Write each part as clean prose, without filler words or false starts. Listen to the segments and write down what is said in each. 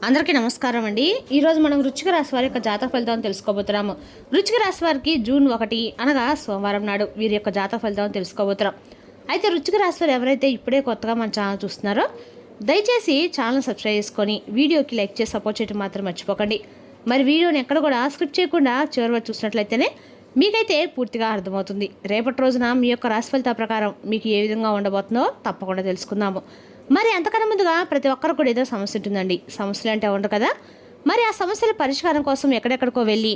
అందరికీ నమస్కారం అండి. ఈరోజు మనం వృశ్చిక రాశి వారి యొక్క జాతక ఫలితాలను తెలుసుకోబోతున్నాము. వృశ్చిక రాశి వారికి జూన్ 1 అనగా సోమవారం నాడు వీరి యొక్క జాతక ఫలితాలను తెలుసుకోబోతున్నాం. అయితే వృశ్చిక రాశి వారు ఎవరైతే ఇప్పుడే కొత్తగా మన ఛానల్ చూస్తున్నారో దయచేసి ఛానల్ సబ్స్క్రైబ్ చేసుకొని వీడియోకి లైక్ చేసి సపోర్ట్ చేయడం మాత్రం మర్చిపోకండి. మరి వీడియోని ఎక్కడ కూడా స్క్రిప్ట్ చేయకుండా చివరి వరకు చూసినట్లయితేనే మీకైతే పూర్తిగా అర్థమవుతుంది. రేపటి రోజున మీ యొక్క రాశి ఫలితాల ప్రకారం మీకు ఏ విధంగా ఉండబోతుందో తప్పకుండా తెలుసుకుందాము. మరి అంతకన్నా ముందుగా ప్రతి ఒక్కరు కూడా ఏదో సమస్య ఉంటుందండి. సమస్యలు అంటే ఉండరు కదా. మరి ఆ సమస్యల పరిష్కారం కోసం ఎక్కడెక్కడికో వెళ్ళి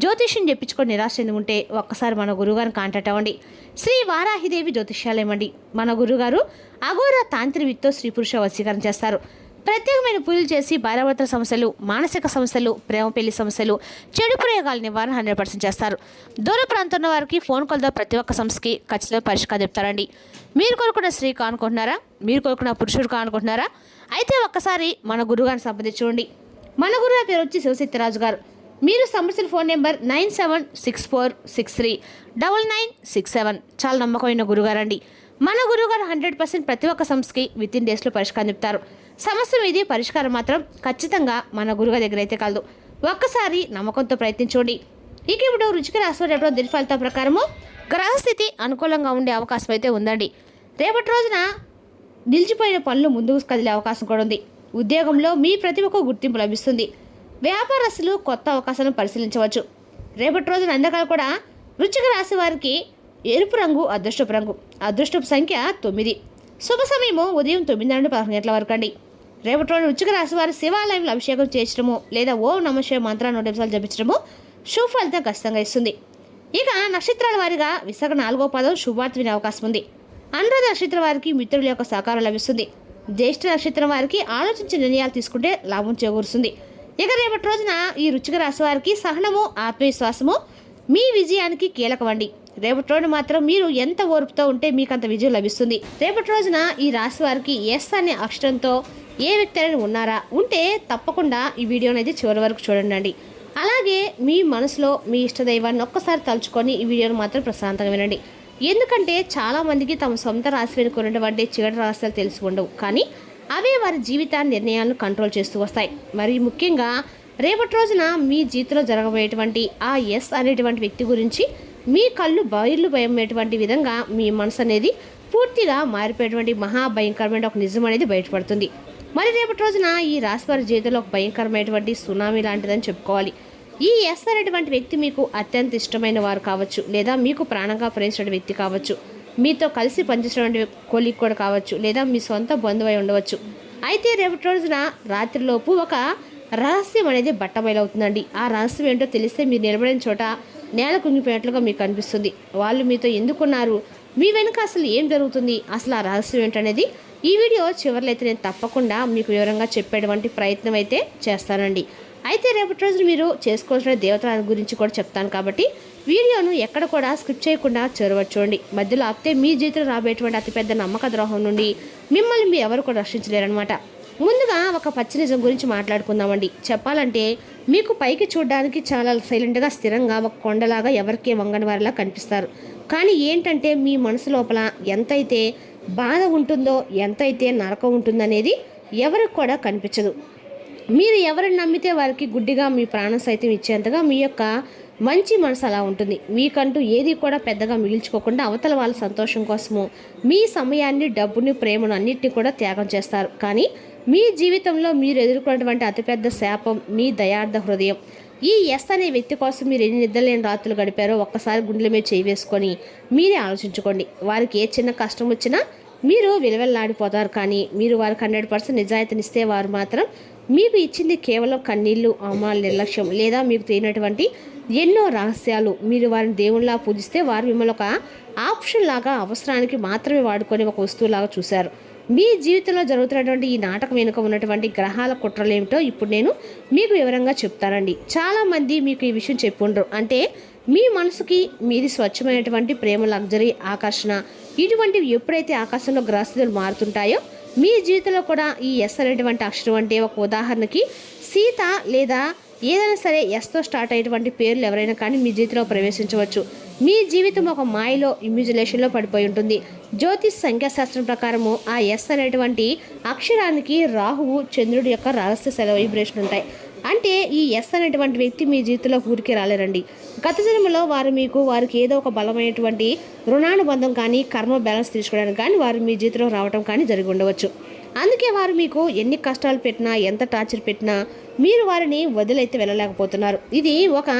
జ్యోతిష్యం చెప్పించుకొని నిరాశ చెందుకుంటే ఒక్కసారి మన గురువుగారిని కాంటాక్ట్ అవ్వండి. శ్రీ వారాహిదేవి జ్యోతిష్యాలయం అండి. మన గురుగారు అఘోర తాంత్రికతో స్త్రీ పురుష వశీకరణ చేస్తారు. ప్రత్యేకమైన పూజలు చేసి భార్యాభర్తల సమస్యలు, మానసిక సమస్యలు, ప్రేమ పెళ్లి సమస్యలు, చెడు ప్రయోగాల నివారణ 100% చేస్తారు. దూర ప్రాంతంలో వారికి ఫోన్ కాల్తో ప్రతి ఒక్క సమస్యకి ఖచ్చితంగా పరిష్కారం చెప్తారండి. మీరు కోరుకున్న స్త్రీ కానుకుంటున్నారా? మీరు కోరుకున్న పురుషుడు కానుకుంటున్నారా? అయితే ఒక్కసారి మన గురువుగారిని సంప్రదించుకోండి. మన గురువు పేరు వచ్చి శివశక్తిరాజు గారు. మీరు సంప్రదించిన ఫోన్ నెంబర్ 9764639967. చాలా నమ్మకమైన గురుగారండి. మన గురువుగారు 100% ప్రతి ఒక్క సమస్యకి విత్ ఇన్ డేస్లో పరిష్కారం చెప్తారు. సమస్య మీది పరిష్కారం మాత్రం ఖచ్చితంగా మన గురువు దగ్గర అయితే కలదు. ఒక్కసారి నమ్మకంతో ప్రయత్నించండి. ఇక ఇప్పుడు వృశ్చిక రాశి వారి రేపటి ఫలితాల ప్రకారము గ్రహస్థితి అనుకూలంగా ఉండే అవకాశం అయితే ఉందండి. రేపటి రోజున నిలిచిపోయిన పనులు ముందుకు కదిలే అవకాశం కూడా ఉంది. ఉద్యోగంలో మీ ప్రతిభకు గుర్తింపు లభిస్తుంది. వ్యాపారస్తులు కొత్త అవకాశాలను పరిశీలించవచ్చు. రేపటి రోజున అందరికీ కూడా వృశ్చిక రాశి వారికి ఎరుపు రంగు అదృష్టపు రంగు. అదృష్టపు సంఖ్య 9. శుభ సమయము ఉదయం 9:11 గంటల వరకు అండి. రేపటి రోజు వృశ్చిక రాశి వారి శివాలయంలో అభిషేకం చేయించడము లేదా ఓం నమః శివాయ మంత్రాన్ని 100 నిమిషాలు జపించడము శుభ ఫలితం ఖచ్చితంగా ఇస్తుంది. ఇక నక్షత్రాల వారిగా విశాఖ 4వ పదం శుభవార్త వినే అవకాశం ఉంది. అనురాధ నక్షత్రం వారికి మిత్రుల యొక్క సహకారం లభిస్తుంది. జ్యేష్ఠ నక్షత్రం వారికి ఆలోచించిన నిర్ణయాలు తీసుకుంటే లాభం చేకూరుస్తుంది. ఇక రేపటి రోజున ఈ వృశ్చిక రాశి వారికి సహనము, ఆత్మవిశ్వాసము మీ విజయానికి కీలకమండి. రేపటి రోజున మాత్రం మీరు ఎంత ఓర్పుతో ఉంటే మీకు అంత విజయం లభిస్తుంది. రేపటి రోజున ఈ రాశి వారికి ఎస్ అనే అక్షరంతో ఏ వ్యక్తి అయినా ఉన్నారా? ఉంటే తప్పకుండా ఈ వీడియో అనేది చివరి వరకు చూడండి. అలాగే మీ మనసులో మీ ఇష్టదైవాన్ని ఒక్కసారి తలుచుకొని ఈ వీడియోను మాత్రం ప్రశాంతంగా వినండి. ఎందుకంటే చాలామందికి తమ సొంత రాశి వెనుక ఉన్నటువంటి చివరి రహస్యాలు తెలిసి ఉండవు, కానీ అవే వారి జీవితాన్ని నిర్ణయాలను కంట్రోల్ చేస్తూ వస్తాయి. మరి ముఖ్యంగా రేపటి రోజున మీ జీవితంలో జరగబోయేటువంటి ఆ ఎస్ అనేటువంటి వ్యక్తి గురించి మీ కళ్ళు బయర్లు భయమేటువంటి విధంగా మీ మనసు అనేది పూర్తిగా మారిపోయేటువంటి మహాభయంకరమైన ఒక నిజం అనేది బయటపడుతుంది. మరి రేపటి రోజున ఈ రాశివారి జీవితంలో ఒక భయంకరమైనటువంటి సునామీ లాంటిదని చెప్పుకోవాలి. ఈ ఎస్ అనేటువంటి వ్యక్తి మీకు అత్యంత ఇష్టమైన వారు కావచ్చు, లేదా మీకు ప్రాణంగా ప్రేమించిన వ్యక్తి కావచ్చు, మీతో కలిసి పనిచేసినటువంటి కొలీగ్ కూడా కావచ్చు, లేదా మీ సొంత బంధువై ఉండవచ్చు. అయితే రేపటి రోజున రాత్రిలోపు ఒక రహస్యం అనేది బట్టబయలవుతుందండి. ఆ రహస్యం ఏంటో తెలిస్తే మీరు నిలబడిన చోట నేల కుంగిపోయినట్లుగా మీకు అనిపిస్తుంది. వాళ్ళు మీతో ఎందుకున్నారు, మీ వెనుక అసలు ఏం జరుగుతుంది, అసలు ఆ రహస్యం ఏంటనేది ఈ వీడియో చివరిలో అయితే నేను తప్పకుండా మీకు వివరంగా చెప్పేటువంటి ప్రయత్నం అయితే చేస్తానండి. అయితే రేపటి రోజున మీరు చేసుకోవాల్సిన దేవతల గురించి కూడా చెప్తాను కాబట్టి వీడియోను ఎక్కడ కూడా స్కిప్ చేయకుండా చివరి చూడండి. మధ్యలో ఆపితే మీ జీవితంలో రాబోయేటువంటి అతిపెద్ద నమ్మక ద్రోహం నుండి మిమ్మల్ని మీ ఎవరు కూడా రక్షించలేరనమాట. ముందుగా ఒక పచ్చి నిజం గురించి మాట్లాడుకుందామండి. చెప్పాలంటే మీకు పైకి చూడడానికి చాలా సైలెంట్గా స్థిరంగా ఒక కొండలాగా ఎవరికే వంగని వారిలా కనిపిస్తారు. కానీ ఏంటంటే మీ మనసు లోపల ఎంతైతే బాధ ఉంటుందో, ఎంతైతే నరకం ఉంటుందనేది ఎవరికి కూడా కనిపించదు. మీరు ఎవరిని నమ్మితే వారికి గుడ్డిగా మీ ప్రాణం సైతం ఇచ్చేంతగా మీ యొక్క మంచి మనసు అలా ఉంటుంది. మీకంటూ ఏది కూడా పెద్దగా మిగిల్చుకోకుండా అవతల వాళ్ళ సంతోషం కోసము మీ సమయాన్ని, డబ్బుని, ప్రేమను అన్నిటిని కూడా త్యాగం చేస్తారు. కానీ మీ జీవితంలో మీరు ఎదుర్కొన్నటువంటి అతిపెద్ద శాపం మీ దయార్థ హృదయం. ఈ ఎస్ అనే వ్యక్తి కోసం మీరు ఎన్ని నిద్రలేని రాత్రులు గడిపారో ఒక్కసారి గుండెల మీద చేయి వేసుకొని మీరే ఆలోచించుకోండి. వారికి ఏ చిన్న కష్టం వచ్చినా మీరు విలువెల్లాడిపోతారు, కానీ మీరు వారికి 100% నిజాయితీనిస్తే వారు మాత్రం మీకు ఇచ్చింది కేవలం కన్నీళ్లు, అవమానాల నిర్లక్ష్యం, లేదా మీకు తెలియనటువంటి ఎన్నో రహస్యాలు. మీరు వారిని దేవుళ్ళలా పూజిస్తే వారు మిమ్మల్ని ఒక ఆప్షన్ లాగా, అవసరానికి మాత్రమే వాడుకొని ఒక వస్తువులాగా చూశారు. మీ జీవితంలో జరుగుతున్నటువంటి ఈ నాటకం వెనుక ఉన్నటువంటి గ్రహాల కుట్రలు ఏమిటో ఇప్పుడు నేను మీకు వివరంగా చెప్తానండి. చాలామంది మీకు ఈ విషయం చెప్పుండ్రు. అంటే మీ మనసుకి మీది స్వచ్ఛమైనటువంటి ప్రేమ, లగ్జరీ, ఆకర్షణ ఇటువంటివి ఎప్పుడైతే ఆకాశంలో గ్రహస్థితులు మారుతుంటాయో మీ జీవితంలో కూడా ఈ ఎస్ అనేటువంటి అక్షరం అంటే ఒక ఉదాహరణకి సీత లేదా ఏదైనా సరే ఎస్తో స్టార్ట్ అయ్యేటువంటి పేర్లు ఎవరైనా కానీ మీ జీవితంలో ప్రవేశించవచ్చు. మీ జీవితం ఒక మాయలో ఇమ్యుజిలేషన్లో పడిపోయి ఉంటుంది. జ్యోతిష్ సంఖ్యాశాస్త్రం ప్రకారము ఆ ఎస్ అనేటువంటి అక్షరానికి రాహువు చంద్రుడి యొక్క రహస్య సెలవు వైబ్రేషన్ ఉంటాయి. అంటే ఈ ఎస్ అనేటువంటి వ్యక్తి మీ జీవితంలో ఊరికి రాలేరండి. గత జన్మలో వారికి ఏదో ఒక బలమైనటువంటి రుణానుబంధం కానీ కర్మ బ్యాలెన్స్ తీసుకోవడానికి కానీ వారు మీ జీవితంలో రావడం కానీ జరిగి ఉండవచ్చు. అందుకే వారు మీకు ఎన్ని కష్టాలు పెట్టినా ఎంత టార్చర్ పెట్టినా మీరు వారిని వదిలైతే వెళ్ళలేకపోతున్నారు. ఇది ఒక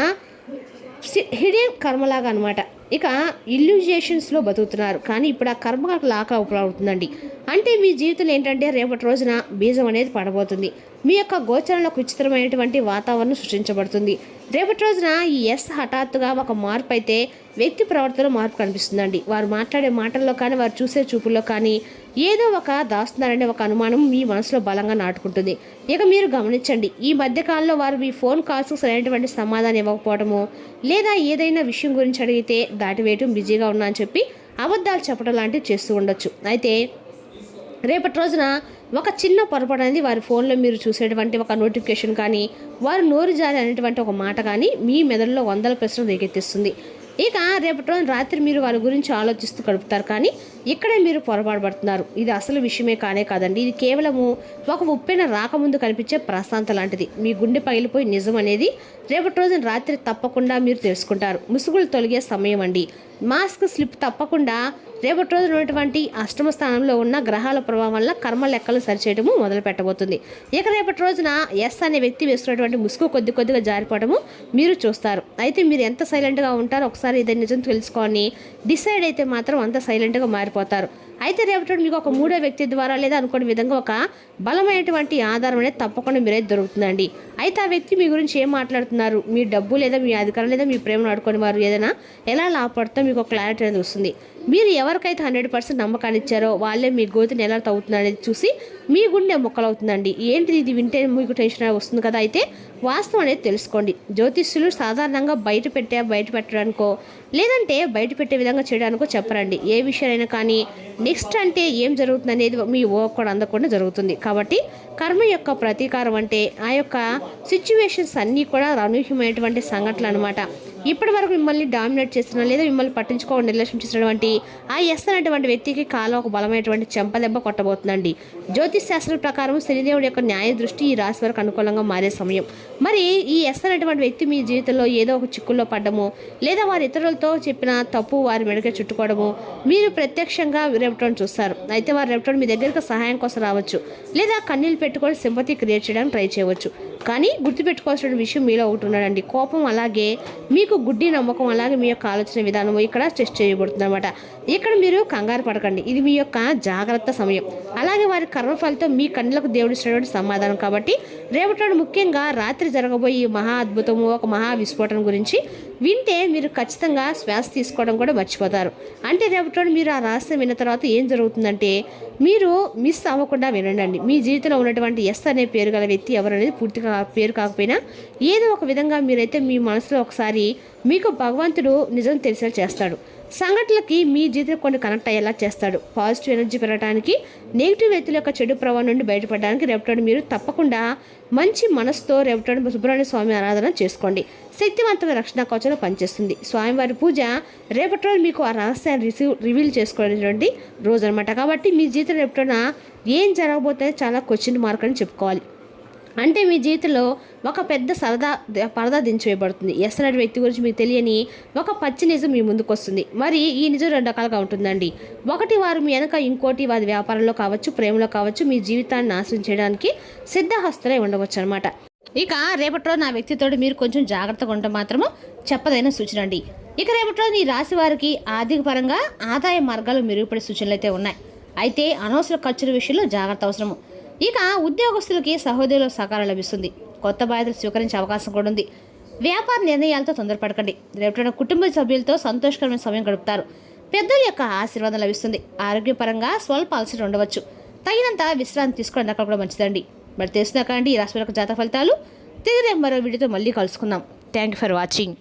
హిడెన్ కర్మలాగా అనమాట. ఇక ఇల్యూజేషన్స్లో బతుకుతున్నారు, కానీ ఇప్పుడు ఆ కర్మ లాగా అవుతుందండి. అంటే మీ జీవితంలో ఏంటంటే రేపటి రోజున బీజం అనేది పడబోతుంది. మీ యొక్క గోచరంలో విచిత్రమైనటువంటి వాతావరణం సృష్టించబడుతుంది. రేపటి రోజున ఈ ఎస్ హఠాత్తుగా ఒక మార్పు అయితే వ్యక్తి ప్రవర్తనలో మార్పు కనిపిస్తుందండి. వారు మాట్లాడే మాటల్లో కానీ వారు చూసే చూపుల్లో కానీ ఏదో ఒక దాస్తున్నారనే ఒక అనుమానం మీ మనసులో బలంగా నాటుకుంటుంది. ఇక మీరు గమనించండి, ఈ మధ్యకాలంలో వారు మీ ఫోన్ కాల్స్కు సరైనటువంటి సమాధానం ఇవ్వకపోవడము, లేదా ఏదైనా విషయం గురించి అడిగితే దాటివేయటం, బిజీగా ఉన్నా అని చెప్పి అబద్ధాలు చెప్పడం లాంటివి చేస్తూ ఉండొచ్చు. అయితే రేపటి రోజున ఒక చిన్న పొరపాటు అనేది వారి ఫోన్లో మీరు చూసేటువంటి ఒక నోటిఫికేషన్ కానీ వారు నోరు జారి అనేటువంటి ఒక మాట కానీ మీ మెదడులో వందల ప్రశ్నలు రేకెత్తిస్తుంది. ఇక రేపటి రోజున రాత్రి మీరు వారి గురించి ఆలోచిస్తూ గడుపుతారు, కానీ ఇక్కడే మీరు పొరపాటు పడుతున్నారు. ఇది అసలు విషయమే కాదండి. ఇది కేవలము ఒక ఉప్పెన రాకముందు కనిపించే ప్రశాంత లాంటిది. మీ గుండె పగిలిపోయి నిజం అనేది రేపటి రోజున రాత్రి తప్పకుండా మీరు తెలుసుకుంటారు. ముసుగులు తొలగే సమయం అండి. మాస్క్ స్లిప్ తప్పకుండా రేపటి రోజున ఉన్నటువంటి అష్టమ స్థానంలో ఉన్న గ్రహాల ప్రభావం వల్ల కర్మ లెక్కలు సరిచేయడము మొదలు పెట్టబోతుంది. ఇక రేపటి రోజున ఎస్ అనే వ్యక్తి వేసుకున్నటువంటి ముసుగు కొద్దిగా జారిపోవడము మీరు చూస్తారు. అయితే మీరు ఎంత సైలెంట్గా ఉంటారో ఒకసారి ఇదే నిజం తెలుసుకొని డిసైడ్ అయితే మాత్రం అంత సైలెంట్గా మారిపోతారు. అయితే రేపటి మీకు ఒక మూడో వ్యక్తి ద్వారా లేదా అనుకునే విధంగా ఒక బలమైనటువంటి ఆధారం అనేది తప్పకుండా మీరైతే దొరుకుతుందండి. అయితే ఆ వ్యక్తి మీ గురించి ఏం మాట్లాడుతున్నారు, మీ డబ్బు లేదా మీ అధికారం లేదా మీ ప్రేమను ఆడుకొని వారు ఏదైనా ఎలా లాభపడుతుందో మీకు ఒక క్లారిటీ అనేది వస్తుంది. మీరు ఎవరికైతే 100% నమ్మకాన్ని ఇచ్చారో వాళ్ళే మీ గోతిని ఎలా తవ్వుతుంది అనేది చూసి మీ గుండె మొక్కలవుతుందండి. ఏంటిది, ఇది వింటే మీకు టెన్షన్ వస్తుంది కదా. అయితే వాస్తవం అనేది తెలుసుకోండి. జ్యోతిష్యులు సాధారణంగా బయట పెట్టడానికో లేదంటే బయట పెట్టే విధంగా చేయడానికో చెప్పరండి. ఏ విషయాలైనా కానీ నెక్స్ట్ అంటే ఏం జరుగుతుంది అనేది మీ ఊహ కూడా అందకుండా జరుగుతుంది. కాబట్టి కర్మ యొక్క ప్రతీకారం అంటే ఆ యొక్క సిచ్యువేషన్స్ అన్నీ కూడా అనూహ్యమైనటువంటి సంఘటనలు అనమాట. ఇప్పటి వరకు మిమ్మల్ని డామినేట్ చేసిన లేదా మిమ్మల్ని పట్టించుకోవడం నిర్లక్ష్యం చేసినటువంటి ఆ ఎస్ అనేటువంటి వ్యక్తికి కాలం ఒక బలమైనటువంటి చెంపదెబ్బ కొట్టబోతుందండి. జ్యోతిష్ శాస్త్రం ప్రకారం శనిదేవుడి యొక్క న్యాయ దృష్టి ఈ రాశి వారికి అనుకూలంగా మారే సమయం. మరి ఈ ఎస్ అనేటువంటి వ్యక్తి మీ జీవితంలో ఏదో ఒక చిక్కుల్లో పడ్డము లేదా వారి ఇతరులతో చెప్పిన తప్పు వారి మెడకే చుట్టుకోవడము మీరు ప్రత్యక్షంగా రేపటం చూస్తారు. అయితే వారు రేపటం మీ దగ్గరకు సహాయం కోసం రావచ్చు లేదా కన్నీళ్ళు పెట్టుకొని సింపతి క్రియేట్ చేయడానికి ట్రై చేయవచ్చు. కానీ గుర్తుపెట్టుకోవాల్సిన విషయం మీలో ఒకటి ఉన్నాడండి. కోపం అలాగే మీకు గుడ్డి నమ్మకం అలాగే మీ యొక్క ఆలోచన విధానం ఇక్కడ టెస్ట్ చేయబడుతుంది అనమాట. ఇక్కడ మీరు కంగారు పడకండి, ఇది మీ యొక్క జాగ్రత్త సమయం. అలాగే వారి కర్మ ఫలితం మీ కన్నులకు దేవుడిచ్చినటువంటి సమాధానం. కాబట్టి రేపటి ముఖ్యంగా రాత్రి జరగబోయే మహా అద్భుతము ఒక మహా విస్ఫోటనం గురించి వింటే మీరు ఖచ్చితంగా శ్వాస తీసుకోవడం కూడా మర్చిపోతారు. అంటే రేపటి మీరు ఆ రహస్యం విన్న తర్వాత ఏం జరుగుతుందంటే మీరు మిస్ అవ్వకుండా వినండి. మీ జీవితంలో ఉన్నటువంటి ఎస్ అనే పేరు గల వ్యక్తి ఎవరనేది పూర్తిగా పేరు కాకపోయినా ఏదో ఒక విధంగా మీరైతే మీ మనసులో ఒకసారి మీకు భగవంతుడు నిజం తెలిసేలా చేస్తాడు. సంఘటనలకి మీ జీవితం కొన్ని కనెక్ట్ అయ్యేలా చేస్తాడు. పాజిటివ్ ఎనర్జీ పెరగడానికి, నెగిటివ్ వ్యక్తుల యొక్క చెడు ప్రభావం నుండి బయటపడడానికి రేపటి మీరు తప్పకుండా మంచి మనసుతో రేపటి సుబ్రహ్మణ్య స్వామి ఆరాధన చేసుకోండి. శక్తివంతమైన రక్షణ కవచంలో పనిచేస్తుంది. స్వామివారి పూజ రేపటి రోజు మీకు ఆ రహస్యాన్ని రివీల్ చేసుకోవడానికి రోజు అనమాట. కాబట్టి మీ జీవితం రేపటిన ఏం జరగబోతే చాలా క్వశ్చన్ మార్క్ అని చెప్పుకోవాలి. అంటే మీ జీవితంలో ఒక పెద్ద పరదా దించివేయబడుతుంది. ఎస్ అనే వ్యక్తి గురించి మీకు తెలియని ఒక పచ్చి నిజం మీ ముందుకు వస్తుంది. మరి ఈ నిజం 2 రకాలుగా ఉంటుందండి. ఒకటి, వారు మీ వెనక, ఇంకోటి వారి వ్యాపారంలో కావచ్చు, ప్రేమలో కావచ్చు, మీ జీవితాన్ని నాశనం చేయడానికి సిద్ధహస్తులై ఉండవచ్చు అనమాట. ఇక రేపటి రోజు నా వ్యక్తితో మీరు కొంచెం జాగ్రత్తగా ఉండటం మాత్రము చెప్పదైన సూచన అండి. ఇక రేపటి రోజు ఈ రాశి వారికి ఆర్థిక పరంగా ఆదాయ మార్గాలు మెరుగుపడే సూచనలు అయితే ఉన్నాయి. అయితే అనవసర ఖర్చుల విషయంలో జాగ్రత్త అవసరము. ఇక ఉద్యోగస్తులకి సహోదరుల సహకారం లభిస్తుంది. కొత్త బాధ్యతలు స్వీకరించే అవకాశం కూడా ఉంది. వ్యాపార నిర్ణయాలతో తొందరపడకండి. రేపటి కుటుంబ సభ్యులతో సంతోషకరమైన సమయం గడుపుతారు. పెద్దల యొక్క ఆశీర్వాదం లభిస్తుంది. ఆరోగ్యపరంగా స్వల్ప అలసట ఉండవచ్చు. తగినంత విశ్రాంతి తీసుకోవడం అక్కడ కూడా మంచిదండి. మరి తెలుసుకున్నాకండి ఈ రాశి యొక్క జాతక ఫలితాలు. తిరిగి మరో వీడియోతో మళ్ళీ కలుసుకుందాం. Thank you for watching.